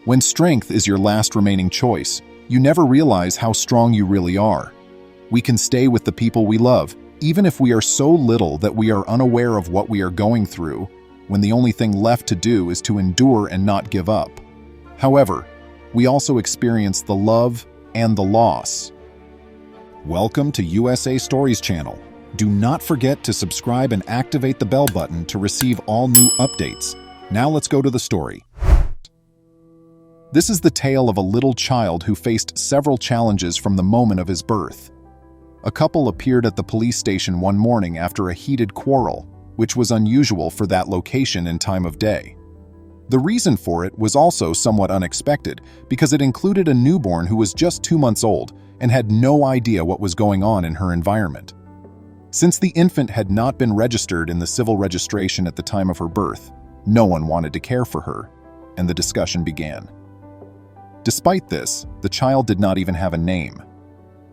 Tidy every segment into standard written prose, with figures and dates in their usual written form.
When strength is your last remaining choice, you never realize how strong you really are. We can stay with the people we love, even if we are so little that we are unaware of what we are going through, when the only thing left to do is to endure and not give up. However, we also experience the love and the loss. Welcome to USA Stories channel. Do not forget to subscribe and activate the bell button to receive all new updates. Now let's go to the story. This is the tale of a little child who faced several challenges from the moment of his birth. A couple appeared at the police station one morning after a heated quarrel, which was unusual for that location and time of day. The reason for it was also somewhat unexpected because it included a newborn who was just 2 months old and had no idea what was going on in her environment. Since the infant had not been registered in the civil registration at the time of her birth, no one wanted to care for her, and the discussion began. Despite this, the child did not even have a name.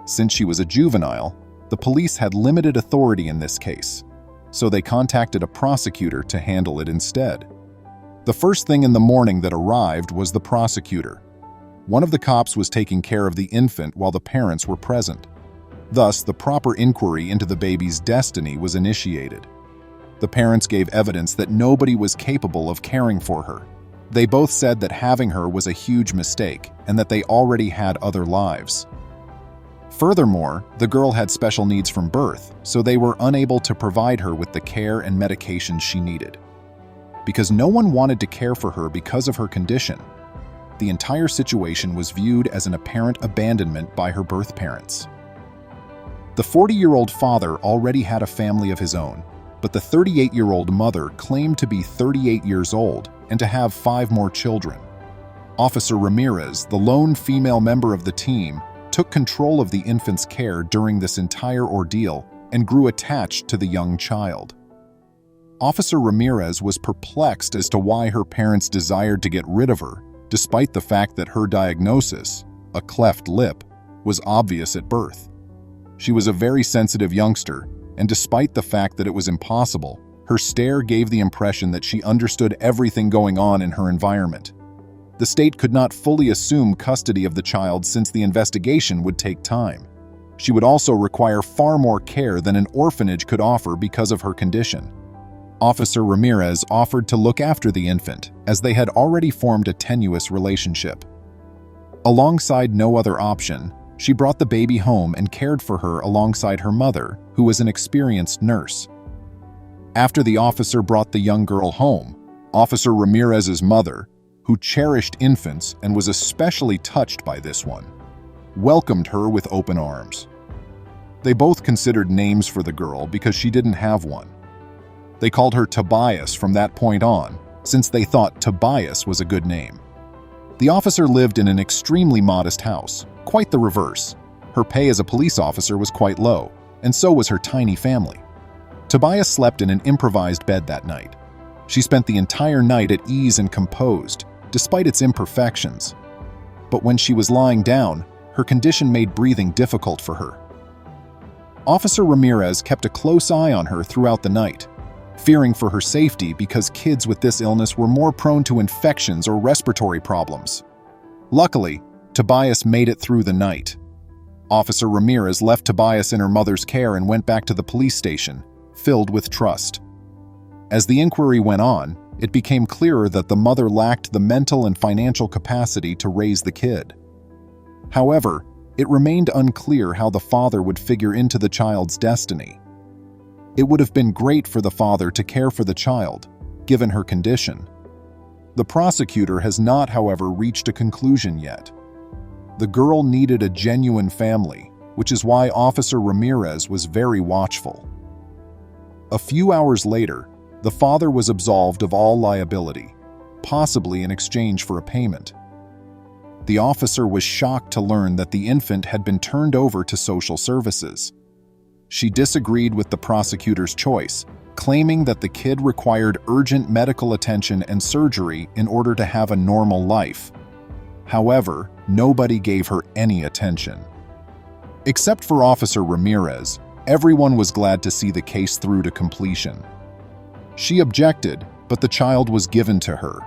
Since she was a juvenile, the police had limited authority in this case, so they contacted a prosecutor to handle it instead. The first thing in the morning that arrived was the prosecutor. One of the cops was taking care of the infant while the parents were present. Thus, the proper inquiry into the baby's destiny was initiated. The parents gave evidence that nobody was capable of caring for her. They both said that having her was a huge mistake and that they already had other lives. Furthermore, the girl had special needs from birth, so they were unable to provide her with the care and medications she needed. Because no one wanted to care for her because of her condition, the entire situation was viewed as an apparent abandonment by her birth parents. The 40-year-old father already had a family of his own, but the 38-year-old mother claimed to be 38 years old and to have 5 more children. Officer Ramirez, the lone female member of the team, took control of the infant's care during this entire ordeal and grew attached to the young child. Officer Ramirez was perplexed as to why her parents desired to get rid of her, despite the fact that her diagnosis, a cleft lip, was obvious at birth. She was a very sensitive youngster, and despite the fact that it was impossible, her stare gave the impression that she understood everything going on in her environment. The state could not fully assume custody of the child since the investigation would take time. She would also require far more care than an orphanage could offer because of her condition. Officer Ramirez offered to look after the infant, as they had already formed a tenuous relationship. Alongside no other option, she brought the baby home and cared for her alongside her mother, who was an experienced nurse. After the officer brought the young girl home, Officer Ramirez's mother, who cherished infants and was especially touched by this one, welcomed her with open arms. They both considered names for the girl because she didn't have one. They called her Tobias from that point on, since they thought Tobias was a good name. The officer lived in an extremely modest house, quite the reverse. Her pay as a police officer was quite low, and so was her tiny family. Tobias slept in an improvised bed that night. She spent the entire night at ease and composed, despite its imperfections. But when she was lying down, her condition made breathing difficult for her. Officer Ramirez kept a close eye on her throughout the night, fearing for her safety because kids with this illness were more prone to infections or respiratory problems. Luckily, Tobias made it through the night. Officer Ramirez left Tobias in her mother's care and went back to the police station, filled with trust. As the inquiry went on, it became clearer that the mother lacked the mental and financial capacity to raise the kid. However, it remained unclear how the father would figure into the child's destiny. It would have been great for the father to care for the child, given her condition. The prosecutor has not, however, reached a conclusion yet. The girl needed a genuine family, which is why Officer Ramirez was very watchful. A few hours later, the father was absolved of all liability, possibly in exchange for a payment. The officer was shocked to learn that the infant had been turned over to social services. She disagreed with the prosecutor's choice, claiming that the kid required urgent medical attention and surgery in order to have a normal life. However, nobody gave her any attention. Except for Officer Ramirez, everyone was glad to see the case through to completion. She objected, but the child was given to her.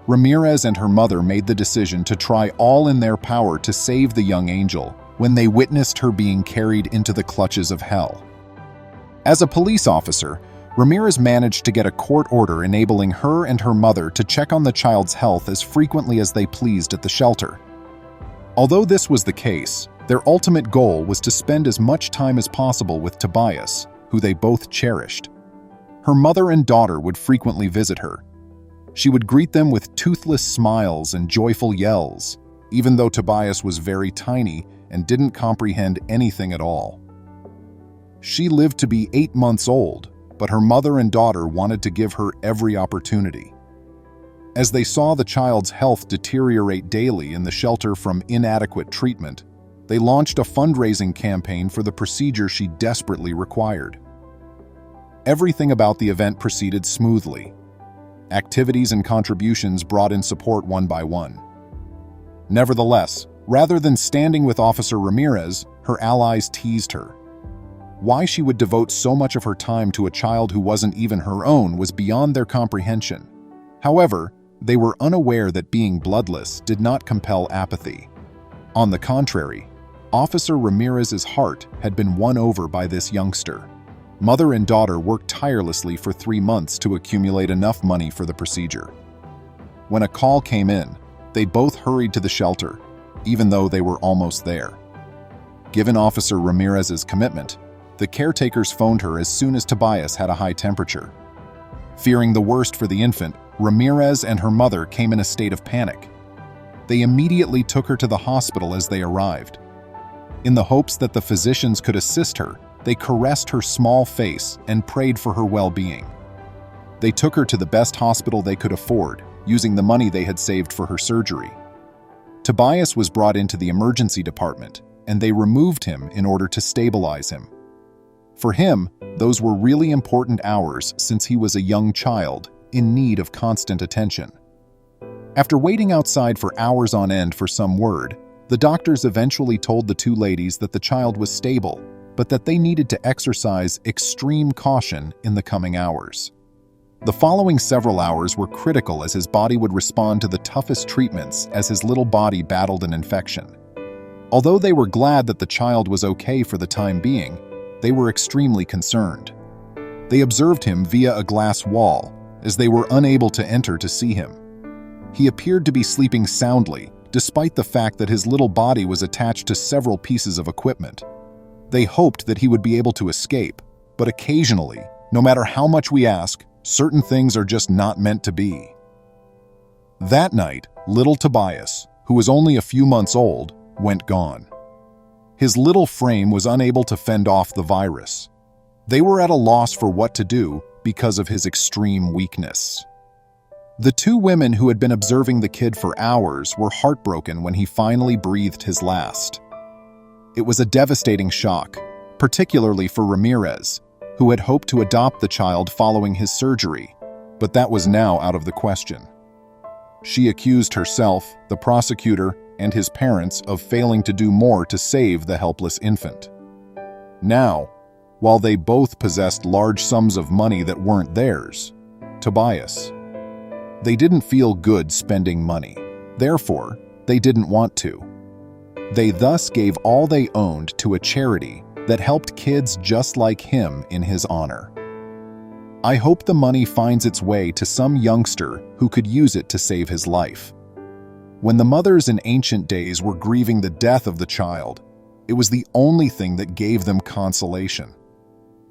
Ramirez and her mother made the decision to try all in their power to save the young angel when they witnessed her being carried into the clutches of hell. As a police officer, Ramirez managed to get a court order enabling her and her mother to check on the child's health as frequently as they pleased at the shelter. Although this was the case, their ultimate goal was to spend as much time as possible with Tobias, who they both cherished. Her mother and daughter would frequently visit her. She would greet them with toothless smiles and joyful yells, even though Tobias was very tiny and didn't comprehend anything at all. She lived to be 8 months old, but her mother and daughter wanted to give her every opportunity. As they saw the child's health deteriorate daily in the shelter from inadequate treatment, they launched a fundraising campaign for the procedure she desperately required. Everything about the event proceeded smoothly. Activities and contributions brought in support one by one. Nevertheless, rather than standing with Officer Ramirez, her allies teased her. Why she would devote so much of her time to a child who wasn't even her own was beyond their comprehension. However, they were unaware that being bloodless did not compel apathy. On the contrary, Officer Ramirez's heart had been won over by this youngster. Mother and daughter worked tirelessly for 3 months to accumulate enough money for the procedure. When a call came in, they both hurried to the shelter, even though they were almost there. Given Officer Ramirez's commitment, the caretakers phoned her as soon as Tobias had a high temperature. Fearing the worst for the infant, Ramirez and her mother came in a state of panic. They immediately took her to the hospital as they arrived. In the hopes that the physicians could assist her, they caressed her small face and prayed for her well-being. They took her to the best hospital they could afford, using the money they had saved for her surgery. Tobias was brought into the emergency department, and they removed him in order to stabilize him. For him, those were really important hours since he was a young child in need of constant attention. After waiting outside for hours on end for some word, the doctors eventually told the two ladies that the child was stable, but that they needed to exercise extreme caution in the coming hours. The following several hours were critical as his body would respond to the toughest treatments as his little body battled an infection. Although they were glad that the child was okay for the time being, they were extremely concerned. They observed him via a glass wall, as they were unable to enter to see him. He appeared to be sleeping soundly, despite the fact that his little body was attached to several pieces of equipment. They hoped that he would be able to escape, but occasionally, no matter how much we ask, certain things are just not meant to be. That night, little Tobias, who was only a few months old, went gone. His little frame was unable to fend off the virus. They were at a loss for what to do because of his extreme weakness. The two women who had been observing the kid for hours were heartbroken when he finally breathed his last. It was a devastating shock, particularly for Ramirez, who had hoped to adopt the child following his surgery, but that was now out of the question. She accused herself, the prosecutor, and his parents of failing to do more to save the helpless infant. Now, while they both possessed large sums of money that weren't theirs, Tobias, they didn't feel good spending money. Therefore, they didn't want to. They thus gave all they owned to a charity that helped kids just like him in his honor. I hope the money finds its way to some youngster who could use it to save his life. When the mothers in ancient days were grieving the death of the child, it was the only thing that gave them consolation.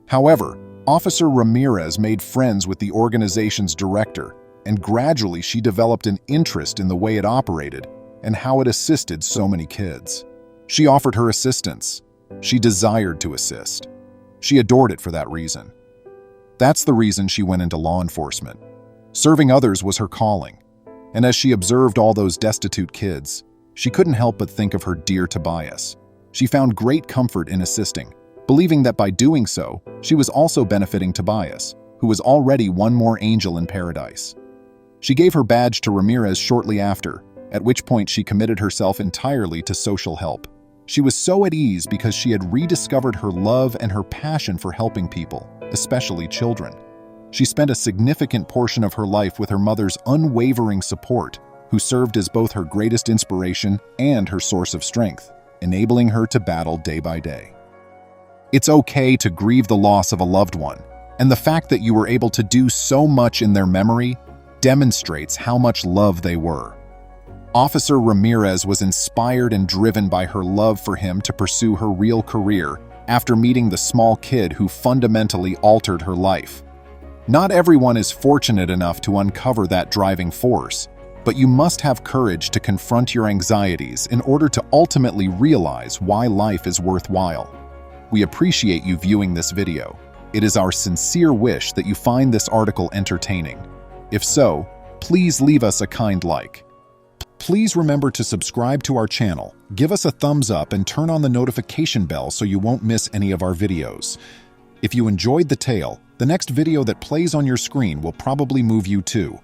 However, Officer Ramirez made friends with the organization's director, and gradually she developed an interest in the way it operated and how it assisted so many kids. She offered her assistance. She desired to assist. She adored it for that reason. That's the reason she went into law enforcement. Serving others was her calling. And as she observed all those destitute kids, she couldn't help but think of her dear Tobias. She found great comfort in assisting, believing that by doing so, she was also benefiting Tobias, who was already one more angel in paradise. She gave her badge to Ramirez shortly after, at which point she committed herself entirely to social help. She was so at ease because she had rediscovered her love and her passion for helping people, especially children. She spent a significant portion of her life with her mother's unwavering support, who served as both her greatest inspiration and her source of strength, enabling her to battle day by day. It's okay to grieve the loss of a loved one, and the fact that you were able to do so much in their memory demonstrates how much love they were. Officer Ramirez was inspired and driven by her love for him to pursue her real career after meeting the small kid who fundamentally altered her life. Not everyone is fortunate enough to uncover that driving force, but you must have courage to confront your anxieties in order to ultimately realize why life is worthwhile. We appreciate you viewing this video. It is our sincere wish that you find this article entertaining. If so, please leave us a kind like. Please remember to subscribe to our channel, give us a thumbs up, and turn on the notification bell so you won't miss any of our videos. If you enjoyed the tale, the next video that plays on your screen will probably move you too.